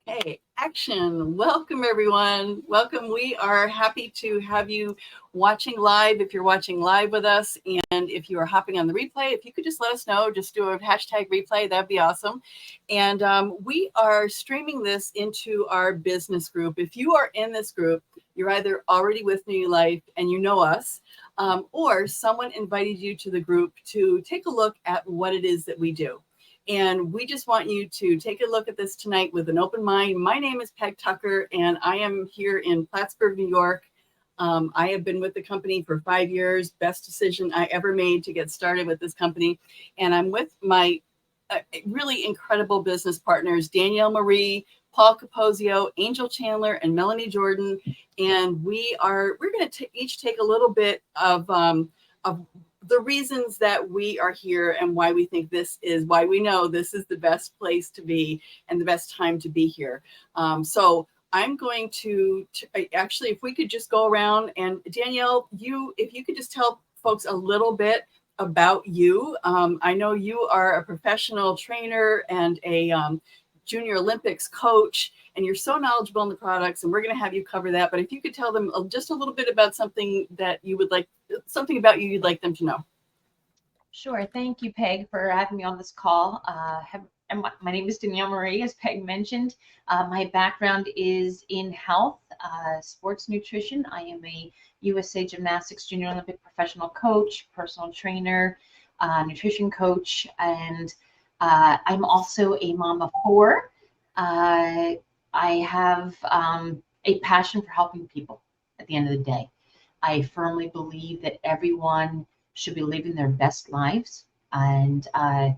Okay, action. Welcome, everyone. Welcome. We are happy to have you watching live. If you're watching live with us, and if you are hopping on the replay, if you could just let us know, just do a hashtag replay, that'd be awesome. And we are streaming this into our business group. If you are in this group, you're either already with New Life and you know us, or someone invited you to the group to take a look at what it is that we do. And we just want you to take a look at this tonight with an open mind. My name is Peg Tucker, and I am here in Plattsburgh, New York. I have been with the company for 5 years. Best decision I ever made to get started with this company. And I'm with my really incredible business partners, Danielle Marie, Paul Capozio, Angel Chandler, and Melanie Jordan. And we're going to each take a little bit of the reasons that we are here and why we think why we know this is the best place to be and the best time to be here. So I'm going to actually, if we could just go around, and Danielle, if you could just tell folks a little bit about you. I know you are a professional trainer and a Junior Olympics coach, and you're so knowledgeable in the products, and we're going to have you cover that. But if you could tell them just a little bit about something about you you'd like them to know. Sure. Thank you, Peg, for having me on this call. My name is Danielle Marie, as Peg mentioned. My background is in health, sports nutrition. I am a USA Gymnastics Junior Olympic professional coach, personal trainer, nutrition coach, and I'm also a mom of four. I have a passion for helping people at the end of the day. I firmly believe that everyone should be living their best lives. And I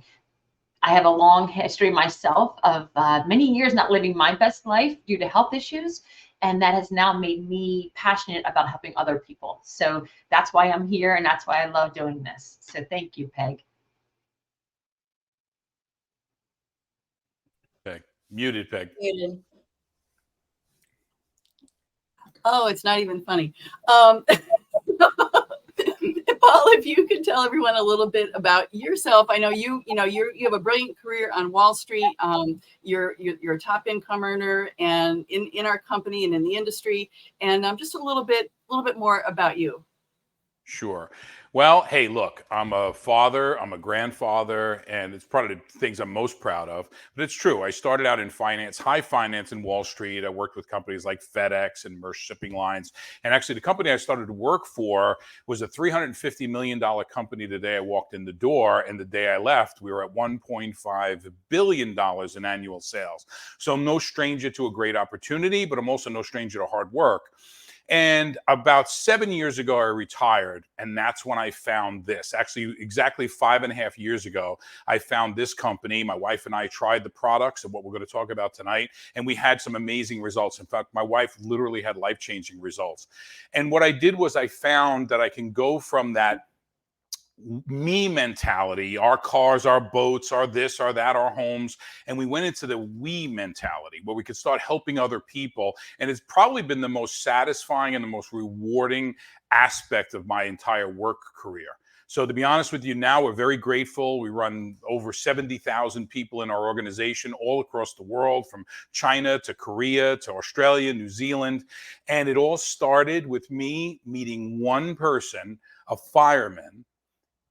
have a long history myself of many years not living my best life due to health issues. And that has now made me passionate about helping other people. So that's why I'm here, and that's why I love doing this. So thank you, Peg. Peg. Muted, Peg. Muted. Oh, it's not even funny. Paul, if you could tell everyone a little bit about yourself. I know you have a brilliant career on Wall Street. You're a top income earner, and in our company and in the industry. And just a little bit more about you. Sure. Well, hey, look, I'm a father, I'm a grandfather, and it's probably the things I'm most proud of. But it's true. I started out in finance, high finance in Wall Street. I worked with companies like FedEx and Maersk Shipping Lines. And actually, the company I started to work for was a $350 million company the day I walked in the door. And the day I left, we were at $1.5 billion in annual sales. So I'm no stranger to a great opportunity, but I'm also no stranger to hard work. And about 7 years ago, I retired, and that's when I found this. Actually, exactly 5.5 years ago, I found this company. My wife and I tried the products of what we're going to talk about tonight, and we had some amazing results. In fact, my wife literally had life-changing results. And what I did was I found that I can go from that me mentality, our cars, our boats, our this, our that, our homes. And we went into the we mentality where we could start helping other people. And it's probably been the most satisfying and the most rewarding aspect of my entire work career. So to be honest with you, now we're very grateful. We run over 70,000 people in our organization all across the world, from China to Korea to Australia, New Zealand. And it all started with me meeting one person, a fireman,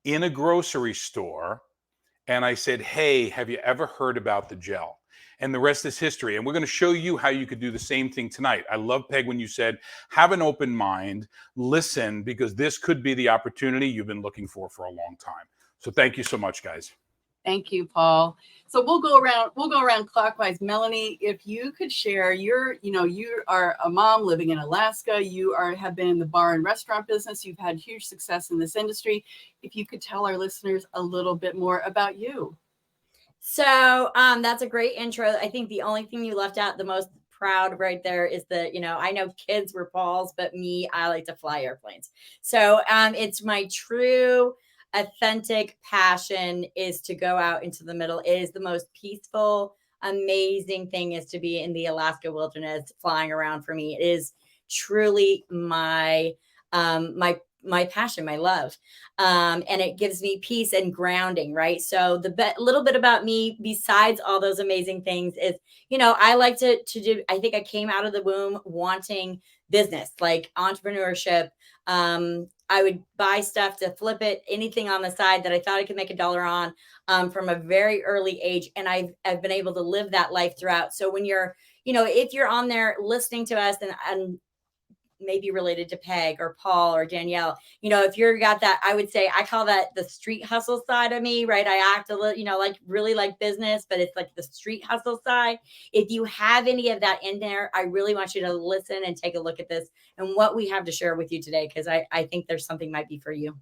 in a grocery store, and I said, hey, have you ever heard about the gel? And the rest is history. And we're going to show you how you could do the same thing tonight. I love, Peg, when you said, have an open mind, listen, because this could be the opportunity you've been looking for a long time. So thank you so much, guys. Thank you, Paul. So we'll go around clockwise. Melanie, if you could share, you are a mom living in Alaska. You have been in the bar and restaurant business. You've had huge success in this industry. If you could tell our listeners a little bit more about you. So that's a great intro. I think the only thing you left out the most proud right there is that, I know kids were Paul's, but me, I like to fly airplanes. So it's my true authentic passion is to go out into the middle. It is the most peaceful, amazing thing is to be in the Alaska wilderness flying around for me. It is truly my my passion, my love. And it gives me peace and grounding, right? So little bit about me, besides all those amazing things, is, I like to do, I think I came out of the womb wanting business, like entrepreneurship. I would buy stuff to flip it, anything on the side that I thought I could make $1 on, from a very early age. And I've been able to live that life throughout. So when you're, if you're on there listening to us and maybe related to Peg or Paul or Danielle, if you're got that, I would say, I call that the street hustle side of me, right? I act a little, like really like business, but it's like the street hustle side. If you have any of that in there, I really want you to listen and take a look at this and what we have to share with you today, because I think there's something might be for you.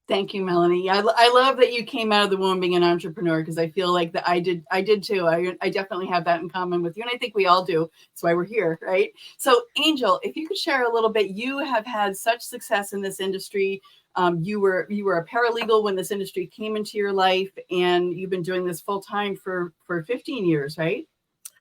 Thank you, Melanie. I love that you came out of the womb being an entrepreneur, because I feel like that I did too. I definitely have that in common with you, and I think we all do. That's why we're here, right? So, Angel, if you could share a little bit, you have had such success in this industry. You were a paralegal when this industry came into your life, and you've been doing this full time for 15 years, right?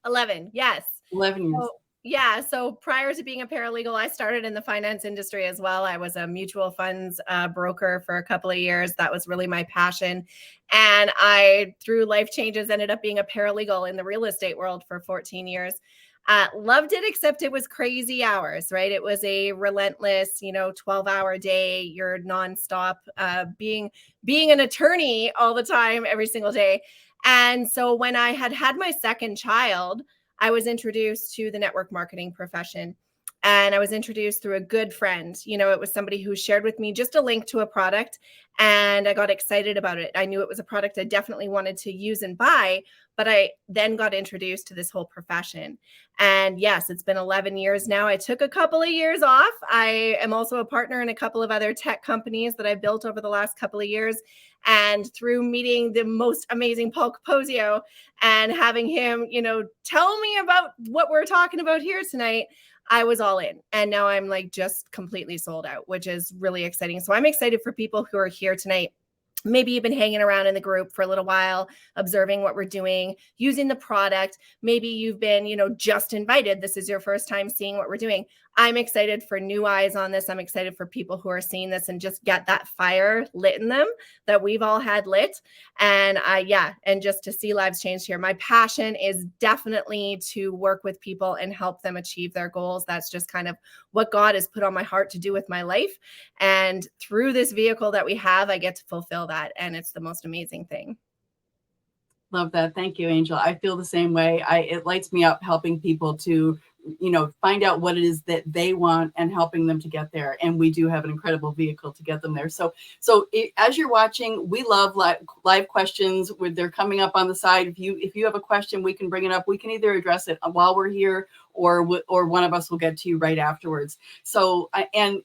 11, yes. 11 years. So, yeah. So prior to being a paralegal, I started in the finance industry as well. I was a mutual funds broker for a couple of years. That was really my passion. And I, through life changes, ended up being a paralegal in the real estate world for 14 years. Loved it, except it was crazy hours, right? It was a relentless, 12-hour day. You're nonstop, being an attorney all the time, every single day. And so when I had my second child, I was introduced to the network marketing profession. And I was introduced through a good friend. It was somebody who shared with me just a link to a product, and I got excited about it. I knew it was a product I definitely wanted to use and buy, but I then got introduced to this whole profession. And yes, it's been 11 years now. I took a couple of years off. I am also a partner in a couple of other tech companies that I built over the last couple of years. And through meeting the most amazing Paul Capozio and having him, tell me about what we're talking about here tonight, I was all in. And now I'm like just completely sold out, which is really exciting. So I'm excited for people who are here tonight. Maybe you've been hanging around in the group for a little while, observing what we're doing, using the product. Maybe you've been, just invited. This is your first time seeing what we're doing. I'm excited for new eyes on this. I'm excited for people who are seeing this and just get that fire lit in them that we've all had lit. And and just to see lives change here. My passion is definitely to work with people and help them achieve their goals. That's just kind of what God has put on my heart to do with my life. And through this vehicle that we have, I get to fulfill that. And it's the most amazing thing. Love that. Thank you, Angel. I feel the same way. It lights me up helping people to, find out what it is that they want and helping them to get there. And we do have an incredible vehicle to get them there. So as you're watching, we love live questions. They're coming up on the side. If you have a question, we can bring it up. We can either address it while we're here, or one of us will get to you right afterwards. So and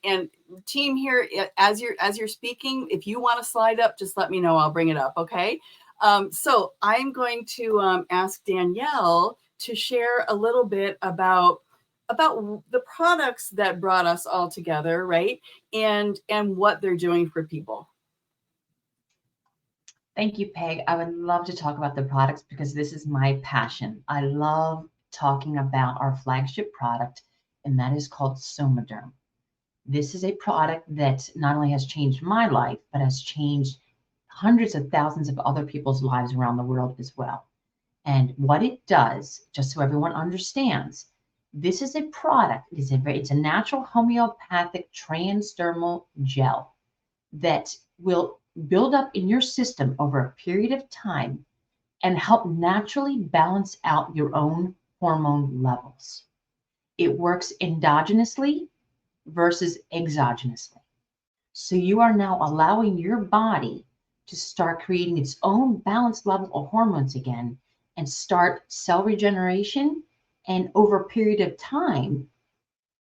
team here, as you're speaking, if you want to slide up, just let me know. I'll bring it up. Okay. So I'm going to ask Danielle to share a little bit about the products that brought us all together, right? And what they're doing for people. Thank you, Peg. I would love to talk about the products because this is my passion. I love talking about our flagship product, and that is called Somaderm. This is a product that not only has changed my life, but has changed hundreds of thousands of other people's lives around the world as well. And what it does, just so everyone understands, this is a product, it's a natural homeopathic transdermal gel that will build up in your system over a period of time and help naturally balance out your own hormone levels. It works endogenously versus exogenously. So you are now allowing your body to start creating its own balanced level of hormones again and start cell regeneration, and over a period of time,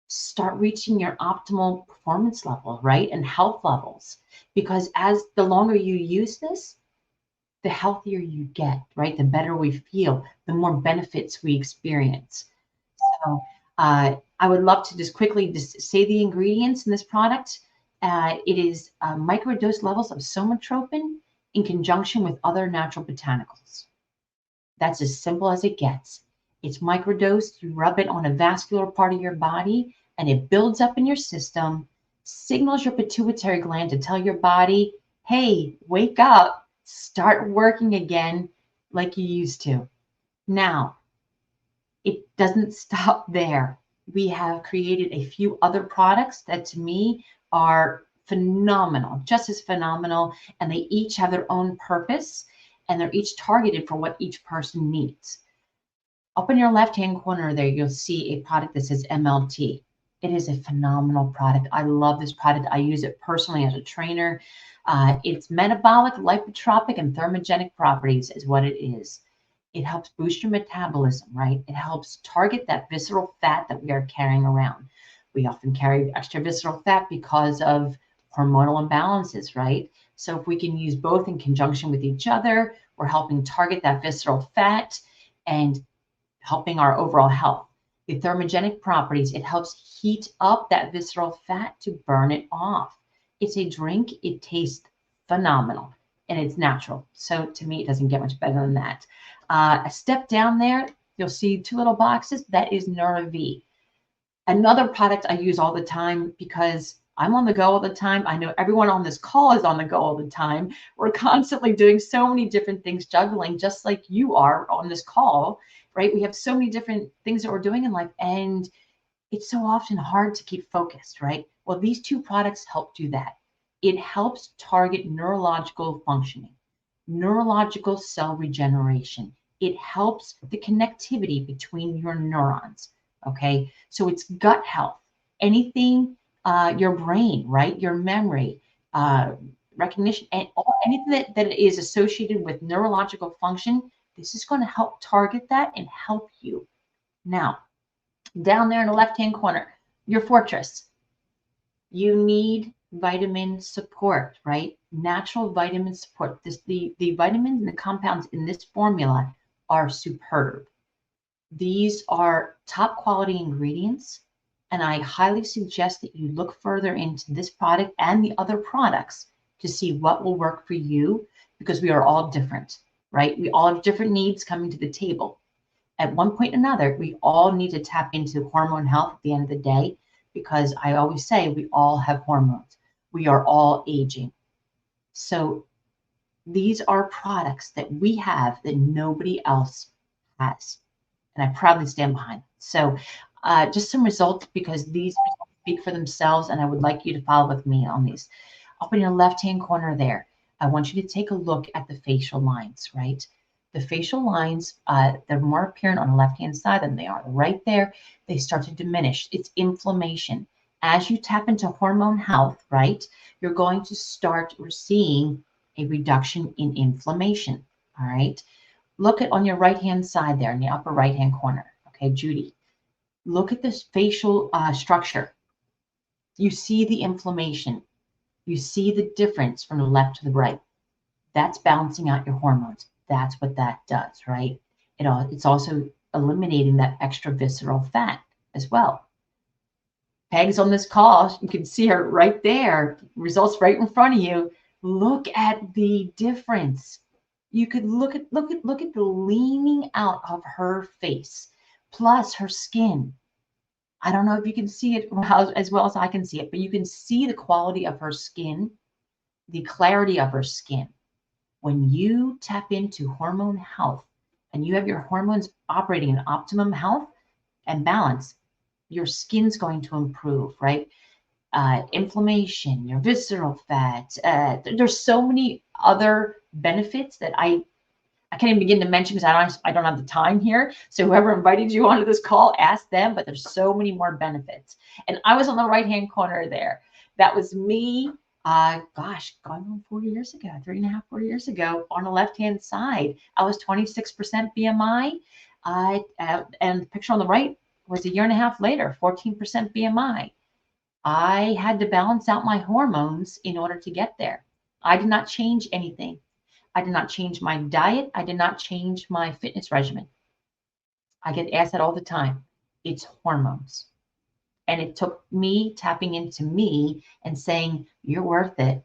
start reaching your optimal performance level, right? And health levels. Because as the longer you use this, the healthier you get, right? The better we feel, the more benefits we experience. So I would love to just quickly say the ingredients in this product. It is microdose levels of somatropin in conjunction with other natural botanicals. That's as simple as it gets. It's microdosed, you rub it on a vascular part of your body, and it builds up in your system signals your pituitary gland to tell your body, hey, wake up, start working again like you used to. Now, it doesn't stop there. We have created a few other products that to me are phenomenal, just as phenomenal, and they each have their own purpose and they're each targeted for what each person needs. Up in your left-hand corner there, you'll see a product that says MLT. It is a phenomenal product. I love this product. I use it personally as a trainer. It's metabolic, lipotropic, and thermogenic properties is what it is. It helps boost your metabolism, right? It helps target that visceral fat that we are carrying around. We often carry extra visceral fat because of hormonal imbalances, right? So if we can use both in conjunction with each other, we're helping target that visceral fat and helping our overall health. The thermogenic properties, it helps heat up that visceral fat to burn it off. It's a drink, it tastes phenomenal, and it's natural. So to me, it doesn't get much better than that. A step down there, you'll see two little boxes. That is NeuroV. Another product I use all the time because I'm on the go all the time. I know everyone on this call is on the go all the time. We're constantly doing so many different things, juggling just like you are on this call, right? We have so many different things that we're doing in life, and it's so often hard to keep focused, right? Well, these two products help do that. It helps target neurological functioning, neurological cell regeneration. It helps the connectivity between your neurons, okay? So it's gut health, anything, your brain, right? Your memory, recognition, and anything that is associated with neurological function, this is going to help target that and help you. Now, down there in the left-hand corner, your fortress. You need vitamin support, right? Natural vitamin support. The vitamins and the compounds in this formula are superb. These are top quality ingredients, and I highly suggest that you look further into this product and the other products to see what will work for you, because we are all different, right? We all have different needs coming to the table. At one point or another, we all need to tap into hormone health at the end of the day, because I always say we all have hormones. We are all aging. So these are products that we have that nobody else has, and I proudly stand behind it. So just some results, because these speak for themselves, and I would like you to follow with me on these. Up in your left-hand corner there, I want you to take a look at the facial lines, right? The facial lines, they're more apparent on the left-hand side than they are right there. They start to diminish. It's inflammation. As you tap into hormone health, right, you're going to start seeing a reduction in inflammation, all right? Look at on your right-hand side there in the upper right-hand corner, okay, Judy. Look at this facial structure. You see the inflammation. You see the difference from the left to the right. That's balancing out your hormones. That's what that does, right? It's also eliminating that extra visceral fat as well. Peg's on this call. You can see her right there. Results right in front of you. Look at the difference. You could look at the leaning out of her face, plus her skin. I don't know if you can see it as well as I can see it, but you can see the quality of her skin, the clarity of her skin. When you tap into hormone health and you have your hormones operating in optimum health and balance, your skin's going to improve, right? Inflammation, your visceral fat. There's so many other benefits that I can't even begin to mention, because I don't have the time here. So whoever invited you onto this call, ask them, but there's so many more benefits. And I was on the right-hand corner there. That was me, going on 4 years ago, 3.5, 4 years ago, on the left-hand side. I was 26% BMI. And the picture on the right was a year and a half later, 14% BMI. I had to balance out my hormones in order to get there. I did not change anything. I did not change my diet. I did not change my fitness regimen. I get asked that all the time. It's hormones. And it took me tapping into me and saying, you're worth it.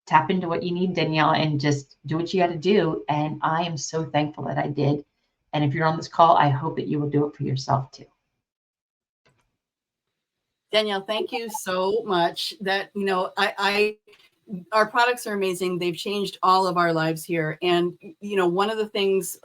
Tap into what you need, Danielle, and just do what you got to do. And I am so thankful that I did. And if you're on this call, I hope that you will do it for yourself too. Danielle, thank you so much. That, our products are amazing. They've changed all of our lives here. And, one of the things,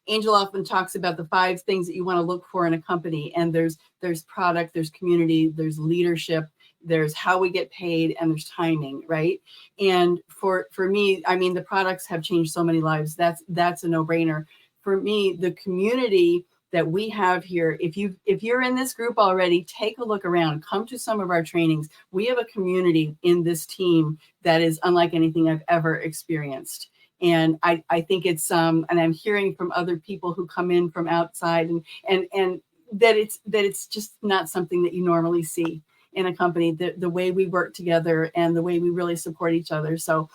Angel often talks about the 5 things that you want to look for in a company. And there's product, there's community, there's leadership, there's how we get paid, and there's timing, right? And for me, I mean, the products have changed so many lives. That's a no-brainer. For me, the community that we have here, if you're in this group already, take a look around, come to some of our trainings. We have a community in this team that is unlike anything I've ever experienced. And I think it's and I'm hearing from other people who come in from outside and that it's just not something that you normally see in a company, the way we work together and the way we really support each other. So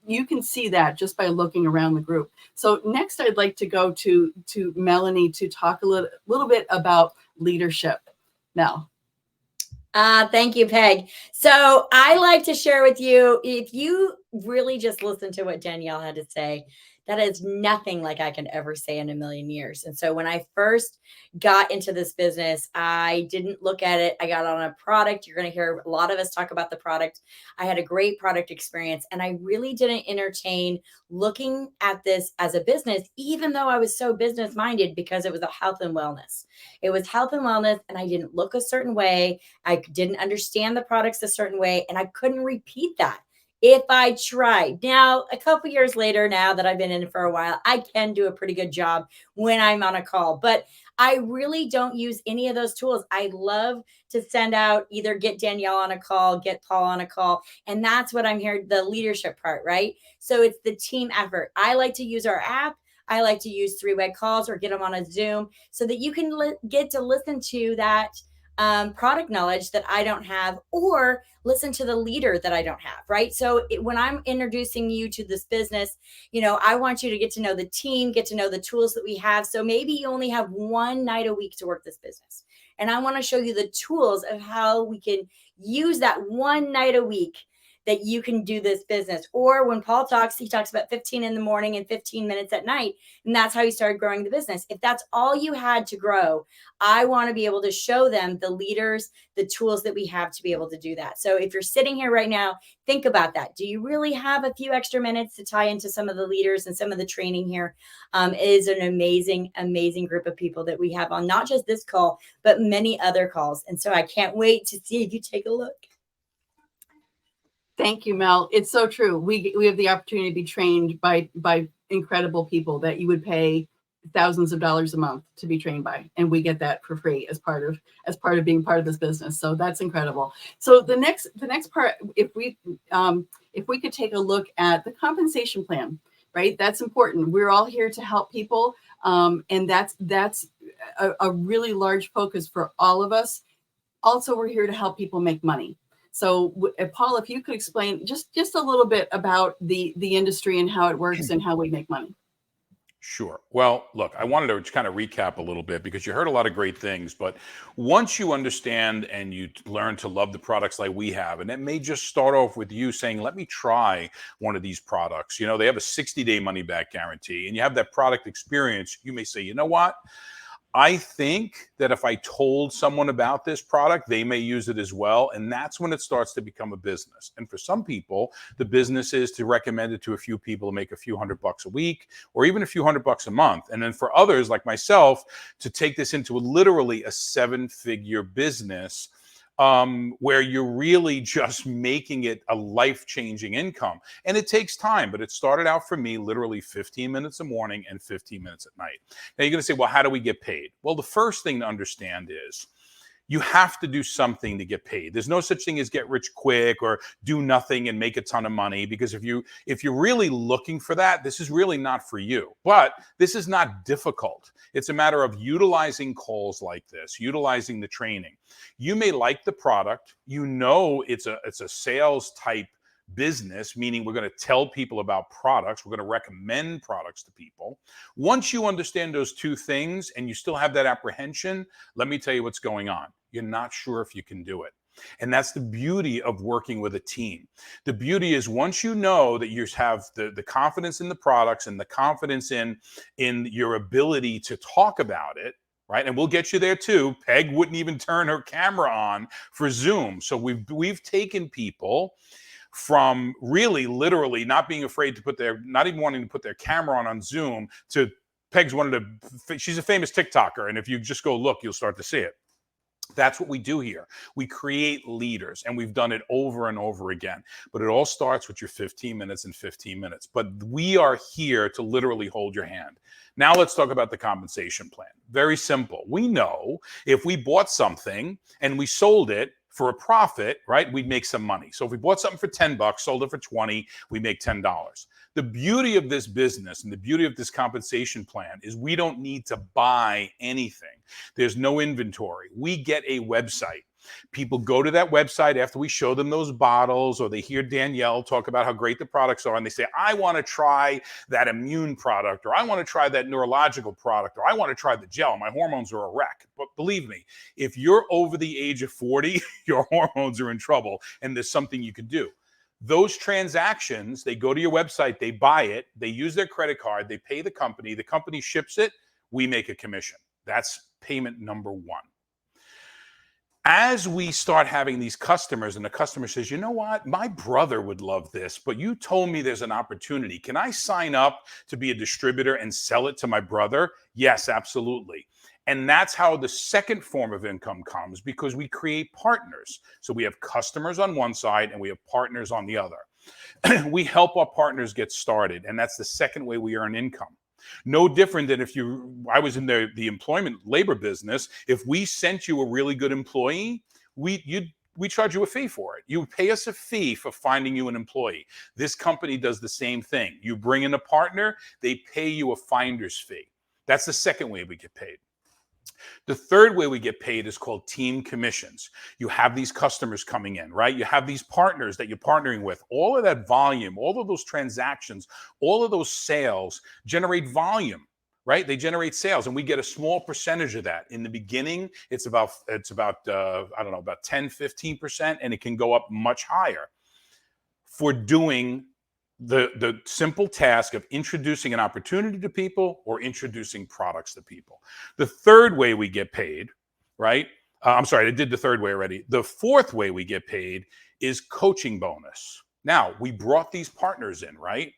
you can see that just by looking around the group. So next, I'd like to go to Melanie to talk a little bit about leadership. Mel. Thank you, Peg. So I like to share with you, if you really just listen to what Danielle had to say, that is nothing like I can ever say in a million years. And so when I first got into this business, I didn't look at it. I got on a product. You're going to hear a lot of us talk about the product. I had a great product experience, and I really didn't entertain looking at this as a business, even though I was so business minded, because it was a health and wellness. It was health and wellness, and I didn't look a certain way. I didn't understand the products a certain way, and I couldn't repeat that if I tried. Now, a couple years later, now that I've been in it for a while, I can do a pretty good job when I'm on a call, but I really don't use any of those tools. I love to send out, either get Danielle on a call, get Paul on a call. And that's what I'm here, the leadership part, right? So it's the team effort. I like to use our app. I like to use 3-way calls or get them on a Zoom so that you can get to listen to that product knowledge that I don't have, or listen to the leader that I don't have, right? So when I'm introducing you to this business, I want you to get to know the team, get to know the tools that we have. So maybe you only have one night a week to work this business. And I want to show you the tools of how we can use that one night a week that you can do this business. Or when Paul talks, he talks about 15 in the morning and 15 minutes at night. And that's how you started growing the business. If that's all you had to grow, I want to be able to show them, the leaders, the tools that we have to be able to do that. So if you're sitting here right now, think about that. Do you really have a few extra minutes to tie into some of the leaders and some of the training here? It is an amazing, amazing group of people that we have on not just this call, but many other calls. And so I can't wait to see if you take a look. Thank you, Mel. It's so true. We have the opportunity to be trained by incredible people that you would pay thousands of dollars a month to be trained by, and we get that for free as part of being part of this business. So that's incredible. So the next part, if we could take a look at the compensation plan, right? That's important. We're all here to help people, and that's a really large focus for all of us. Also, we're here to help people make money. So, Paul, if you could explain just a little bit about the industry and how it works and how we make money. Sure. Well, look, I wanted to kind of recap a little bit because you heard a lot of great things, but once you understand and you learn to love the products like we have, and it may just start off with you saying, let me try one of these products. They have a 60-day money back guarantee, and you have that product experience. You may say, you know what? I think that if I told someone about this product, they may use it as well. And that's when it starts to become a business. And for some people, the business is to recommend it to a few people to make a few $100 a week, or even a few $100 a month. And then for others like myself, to take this into literally a 7-figure business, where you're really just making it a life-changing income. And it takes time, but it started out for me literally 15 minutes in the morning and 15 minutes at night. Now you're going to say, well, how do we get paid? Well, the first thing to understand is you have to do something to get paid. There's no such thing as get rich quick or do nothing and make a ton of money, because if you're really looking for that, this is really not for you. But this is not difficult. It's a matter of utilizing calls like this, utilizing the training. You may like the product, it's a sales type business, meaning we're going to tell people about products. We're going to recommend products to people. Once you understand those two things and you still have that apprehension, let me tell you what's going on. You're not sure if you can do it. And that's the beauty of working with a team. The beauty is once you know that you have the confidence in the products and the confidence in your ability to talk about it, right? And we'll get you there too. Peg wouldn't even turn her camera on for Zoom. So we've taken people from really literally not being afraid to not even wanting to put their camera on Zoom to she's a famous TikToker. And if you just go look, you'll start to see it. That's what we do here. We create leaders, and we've done it over and over again. But it all starts with your 15 minutes and 15 minutes. But we are here to literally hold your hand. Now let's talk about the compensation plan. Very simple. We know if we bought something and we sold it for a profit, right, we'd make some money. So if we bought something for $10, sold it for 20, we make $10. The beauty of this business and the beauty of this compensation plan is we don't need to buy anything. There's no inventory. We get a website. People go to that website after we show them those bottles, or they hear Danielle talk about how great the products are, and they say, I want to try that immune product, or I want to try that neurological product, or I want to try the gel. My hormones are a wreck. But believe me, if you're over the age of 40, your hormones are in trouble, and there's something you can do. Those transactions, they go to your website, they buy it, they use their credit card, they pay the company ships it, we make a commission. That's payment number one. As we start having these customers and the customer says, you know what, my brother would love this, but you told me there's an opportunity. Can I sign up to be a distributor and sell it to my brother? Yes, absolutely. And that's how the second form of income comes, because we create partners. So we have customers on one side and we have partners on the other. We help our partners get started. And that's the second way we earn income. No different than I was in the employment labor business. If we sent you a really good employee, we charge you a fee for it. You pay us a fee for finding you an employee. This company does the same thing. You bring in a partner, they pay you a finder's fee. That's the second way we get paid. The third way we get paid is called team commissions. You have these customers coming in, right? You have these partners that you're partnering with. All of that volume, all of those transactions, all of those sales generate volume, right? They generate sales, and we get a small percentage of that. In the beginning, it's about 10, 15%, and it can go up much higher for doing the simple task of introducing an opportunity to people or introducing products to people. The third way we get paid, right? I'm sorry, I did the third way already. The fourth way we get paid is coaching bonus. Now, we brought these partners in, right?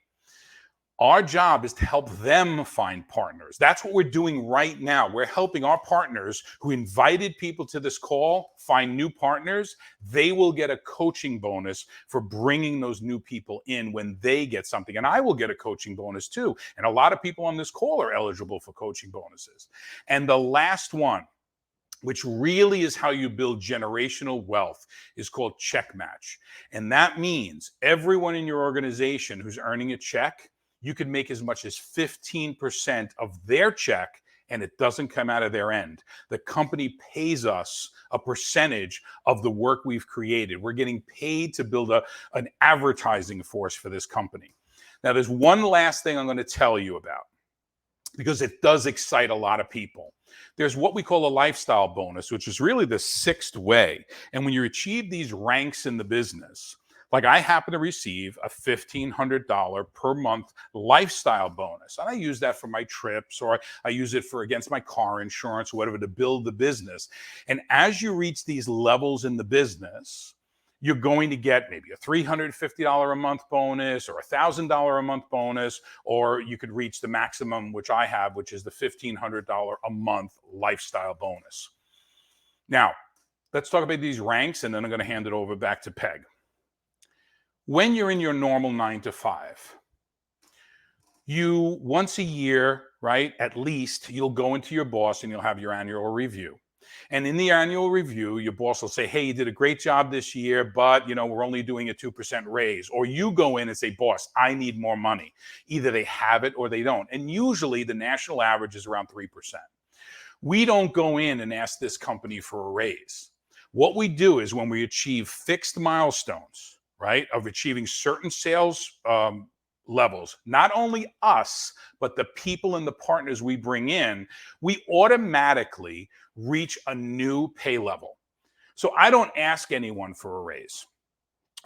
Our job is to help them find partners. That's what we're doing right now. We're helping our partners who invited people to this call find new partners. They will get a coaching bonus for bringing those new people in when they get something. And I will get a coaching bonus too. And a lot of people on this call are eligible for coaching bonuses. And the last one, which really is how you build generational wealth, is called check match. And that means everyone in your organization who's earning a check, you could make as much as 15% of their check, and it doesn't come out of their end. The company pays us a percentage of the work we've created. We're getting paid to build an advertising force for this company. Now, there's one last thing I'm going to tell you about, because it does excite a lot of people. There's what we call a lifestyle bonus, which is really the sixth way. And when you achieve these ranks in the business, like I happen to receive a $1,500 per month lifestyle bonus. And I use that for my trips, or I use it for against my car insurance, or whatever, to build the business. And as you reach these levels in the business, you're going to get maybe a $350 a month bonus or a $1,000 a month bonus, or you could reach the maximum, which I have, which is the $1,500 a month lifestyle bonus. Now, let's talk about these ranks, and then I'm going to hand it over back to Peg. When you're in your normal 9 to 5, you once a year, right, at least, you'll go into your boss and you'll have your annual review. And in the annual review, your boss will say, hey, you did a great job this year, but we're only doing a 2% raise. Or you go in and say, boss, I need more money. Either they have it or they don't. And usually the national average is around 3%. We don't go in and ask this company for a raise. What we do is when we achieve fixed milestones, right, of achieving certain sales levels, not only us, but the people and the partners we bring in, we automatically reach a new pay level. So I don't ask anyone for a raise.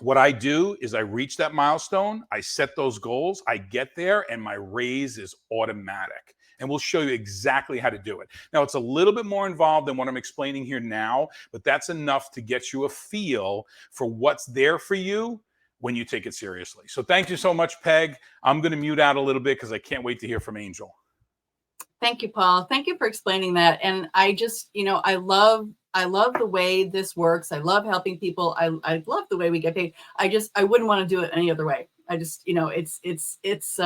What I do is I reach that milestone, I set those goals, I get there, and my raise is automatic. and we'll show you exactly how to do it. Now, it's a little bit more involved than what I'm explaining here now, but that's enough to get you a feel for what's there for you when you take it seriously. So thank you so much, Peg. I'm going to mute out a little bit because I can't wait to hear from Angel. Thank you, Paul. Thank you for explaining that. And I just, I love the way this works. I love helping people. I love the way we get paid. I wouldn't want to do it any other way. I just, it's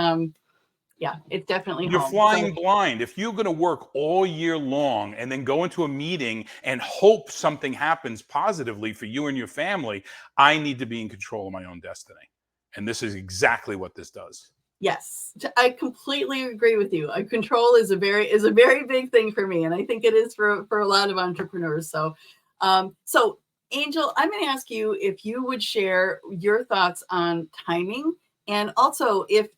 definitely You're home. flying blind. If you're going to work all year long and then go into a meeting and hope something happens positively for you and your family, I need to be in control of my own destiny. And this is exactly what this does. Yes, I completely agree with you. Control is a very big thing for me, and I think it is for a lot of entrepreneurs. So, Angel, I'm going to ask you if you would share your thoughts on timing, and also if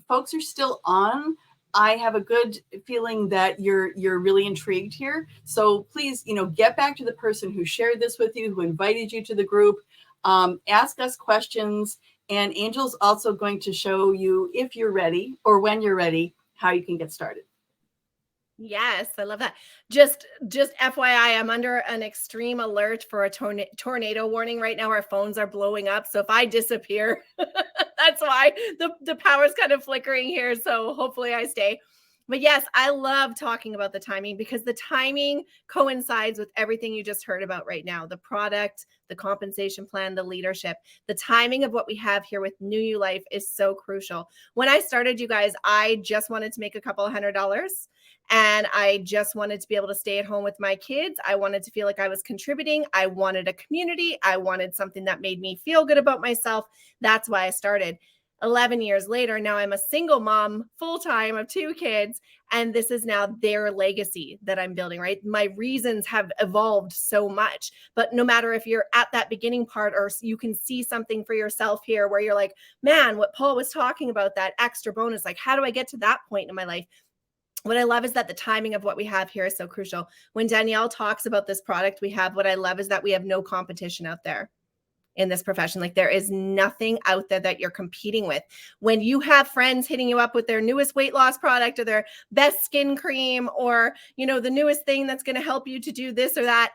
folks are still on. I have a good feeling that you're really intrigued here. So please, get back to the person who shared this with you, who invited you to the group. Ask us questions. And Angel's also going to show you, if you're ready or when you're ready, how you can get started. Yes, I love that. Just FYI, I'm under an extreme alert for a tornado warning right now. Our phones are blowing up. So if I disappear, that's why the power's kind of flickering here. So hopefully I stay. But yes, I love talking about the timing because the timing coincides with everything you just heard about right now. The product, the compensation plan, the leadership, the timing of what we have here with New You Life is so crucial. When I started, you guys, I just wanted to make a couple $100. And I just wanted to be able to stay at home with my kids. I wanted to feel like I was contributing. I wanted a community. I wanted something that made me feel good about myself. That's why I started. 11 years later, now I'm a single mom, full-time of 2 kids, and this is now their legacy that I'm building, right? My reasons have evolved so much, but no matter if you're at that beginning part or you can see something for yourself here where you're like, man, what Paul was talking about, that extra bonus, like, how do I get to that point in my life? What I love is that the timing of what we have here is so crucial. When Danielle talks about this product we have, what I love is that we have no competition out there in this profession. Like, there is nothing out there that you're competing with. When you have friends hitting you up with their newest weight loss product or their best skin cream or, the newest thing that's going to help you to do this or that,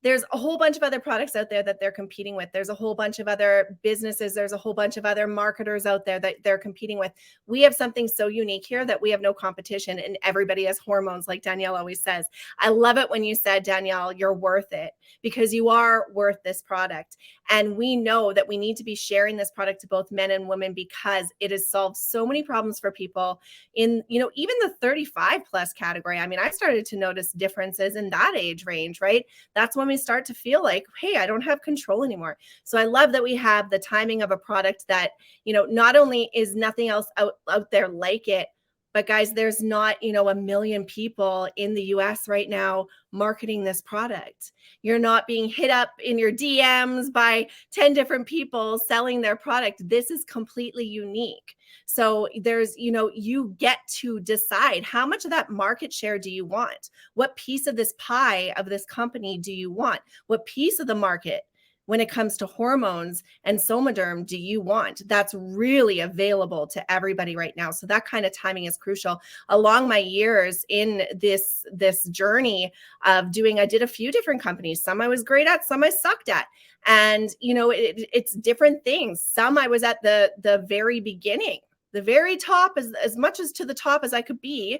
there's a whole bunch of other products out there that they're competing with. There's a whole bunch of other businesses. There's a whole bunch of other marketers out there that they're competing with. We have something so unique here that we have no competition, and everybody has hormones, like Danielle always says. I love it when you said, Danielle, you're worth it, because you are worth this product. And we know that we need to be sharing this product to both men and women because it has solved so many problems for people in, even the 35 plus category. I mean, I started to notice differences in that age range, right? That's when we start to feel like, hey, I don't have control anymore. So I love that we have the timing of a product that, not only is nothing else out there like it, but guys, there's not, 1 million people in the US right now marketing this product. You're not being hit up in your DMs by 10 different people selling their product. This is completely unique. So there's, you get to decide how much of that market share do you want? What piece of this pie of this company do you want? What piece of the market, when it comes to hormones and Somaderm, do you want? That's really available to everybody right now. So that kind of timing is crucial. Along my years in this journey of doing, I did a few different companies. Some I was great at, some I sucked at. And, it's different things. Some I was at the very beginning, the very top, as much as to the top as I could be.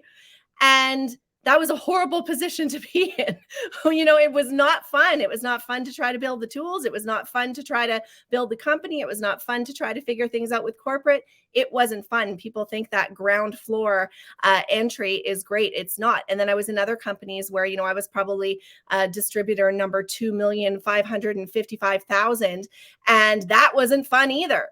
And that was a horrible position to be in. It was not fun. It was not fun to try to build the tools. It was not fun to try to build the company. It was not fun to try to figure things out with corporate. It wasn't fun. People think that ground floor entry is great. It's not. And then I was in other companies where, I was probably distributor number 2,555,000. And that wasn't fun either.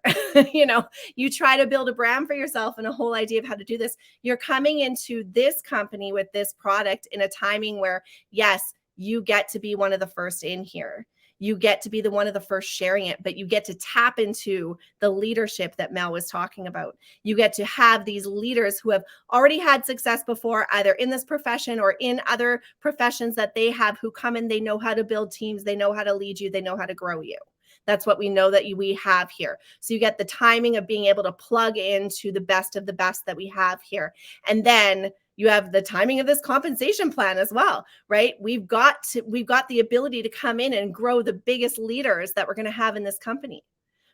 You try to build a brand for yourself and a whole idea of how to do this. You're coming into this company with this product in a timing where, yes, you get to be one of the first in here. You get to be one of the first sharing it, but you get to tap into the leadership that Mel was talking about. You get to have these leaders who have already had success before, either in this profession or in other professions that they have, who come in, they know how to build teams, they know how to lead you, they know how to grow you. That's what we know that we have here. So you get the timing of being able to plug into the best of the best that we have here. And then You have the timing of this compensation plan as well, right? We've got the ability to come in and grow the biggest leaders that we're going to have in this company.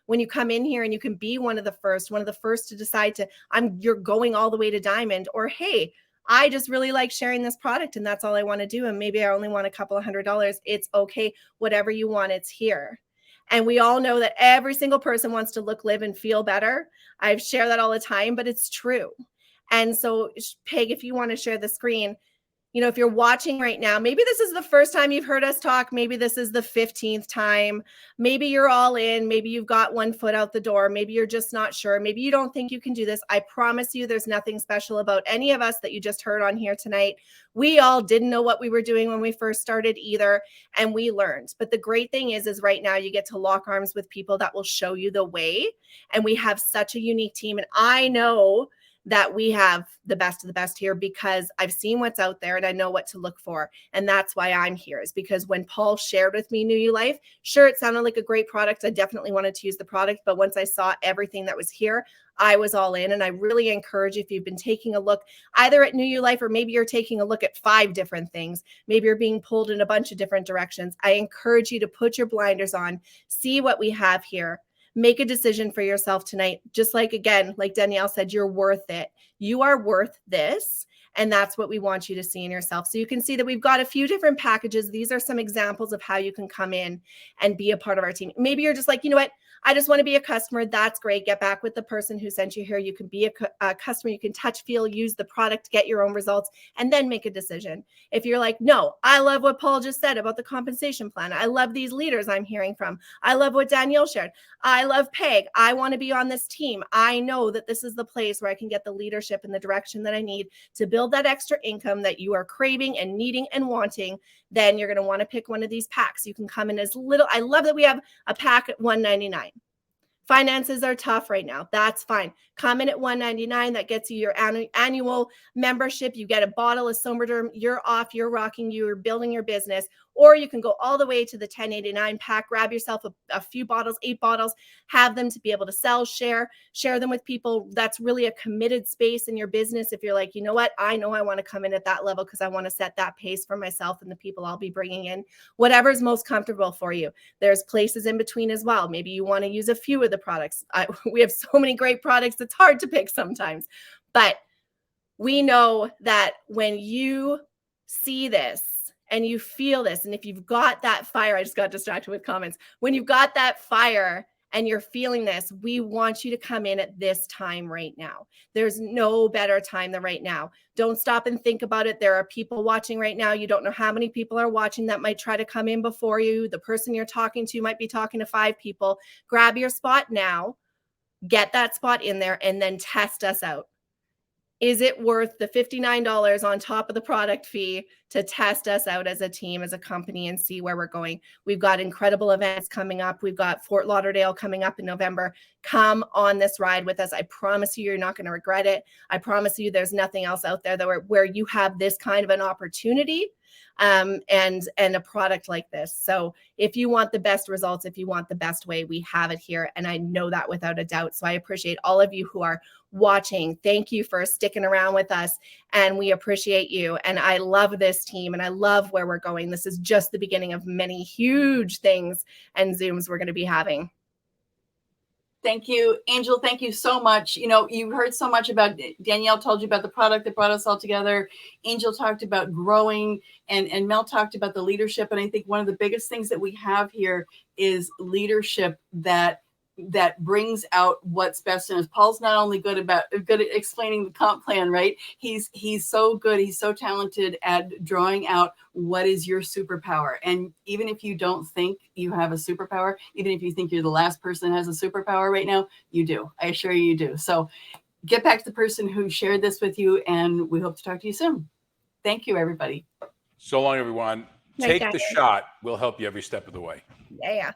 When you come in here and you can be one of the first to decide you're going all the way to diamond, or, hey, I just really like sharing this product and that's all I want to do. And maybe I only want a couple of $100. It's okay. Whatever you want, it's here. And we all know that every single person wants to look, live, and feel better. I share that all the time, but it's true. And so, Peg, if you want to share the screen, if you're watching right now, maybe this is the first time you've heard us talk. Maybe this is the 15th time. Maybe you're all in. Maybe you've got one foot out the door. Maybe you're just not sure. Maybe you don't think you can do this. I promise you there's nothing special about any of us that you just heard on here tonight. We all didn't know what we were doing when we first started either, and we learned. But the great thing is right now you get to lock arms with people that will show you the way. And we have such a unique team. And I know that we have the best of the best here because I've seen what's out there and I know what to look for. And that's why I'm here, is because when Paul shared with me New You Life, sure, it sounded like a great product. I definitely wanted to use the product. But once I saw everything that was here, I was all in. And I really encourage, if you've been taking a look either at New You Life, or maybe you're taking a look at 5 different things, maybe you're being pulled in a bunch of different directions, I encourage you to put your blinders on, see what we have here. Make a decision for yourself tonight. Just like Danielle said, you're worth it. You are worth this. And that's what we want you to see in yourself. So you can see that we've got a few different packages. These are some examples of how you can come in and be a part of our team. Maybe you're just like, you know what? I just want to be a customer. That's great. Get back with the person who sent you here. You can be a customer. You can touch, feel, use the product, get your own results, and then make a decision. If you're like, no, I love what Paul just said about the compensation plan. I love these leaders I'm hearing from. I love what Danielle shared. I love Peg. I want to be on this team. I know that this is the place where I can get the leadership and the direction that I need to build that extra income that you are craving and needing and wanting. Then you're going to want to pick one of these packs. You can come in as little. I love that we have a pack at $199. Finances are tough right now. That's fine. Come in at $199. That gets you your annual membership. You get a bottle of Somerderm. You're off. You're rocking. You're building your business. Or you can go all the way to the $10.89 pack. Grab yourself a few bottles, 8 bottles. Have them to be able to sell, share them with people. That's really a committed space in your business. If you're like, you know what? I know I want to come in at that level because I want to set that pace for myself and the people I'll be bringing in. Whatever's most comfortable for you. There's places in between as well. Maybe you want to use a few of the products. We have so many great products. It's hard to pick sometimes. But we know that when you see this, and you feel this, and if you've got that fire, I just got distracted with comments. When you've got that fire and you're feeling this, we want you to come in at this time right now. There's no better time than right now. Don't stop and think about it. There are people watching right now. You don't know how many people are watching that might try to come in before you. The person you're talking to might be talking to 5 people. Grab your spot now, get that spot in there, and then test us out. Is it worth the $59 on top of the product fee to test us out as a team, as a company, and see where we're going? We've got incredible events coming up. We've got Fort Lauderdale coming up in November. Come on this ride with us. I promise you, you're not going to regret it. I promise you there's nothing else out there that where you have this kind of an opportunity and a product like this. So if you want the best results, if you want the best way, we have it here. And I know that without a doubt. So I appreciate all of you who are watching. Thank you for sticking around with us. And we appreciate you. And I love this team and I love where we're going. This is just the beginning of many huge things and Zooms we're going to be having. Thank you, Angel. Thank you so much. You know, you heard so much about, Danielle told you about the product that brought us all together. Angel talked about growing, and Mel talked about the leadership. And I think one of the biggest things that we have here is leadership that brings out what's best in us. Paul's not only good at explaining the comp plan, right? He's so good. He's so talented at drawing out what is your superpower. And even if you don't think you have a superpower, even if you think you're the last person that has a superpower right now, you do. I assure you do. So get back to the person who shared this with you, and we hope to talk to you soon. Thank you, everybody. So long, everyone. Take the shot. We'll help you every step of the way. Yeah.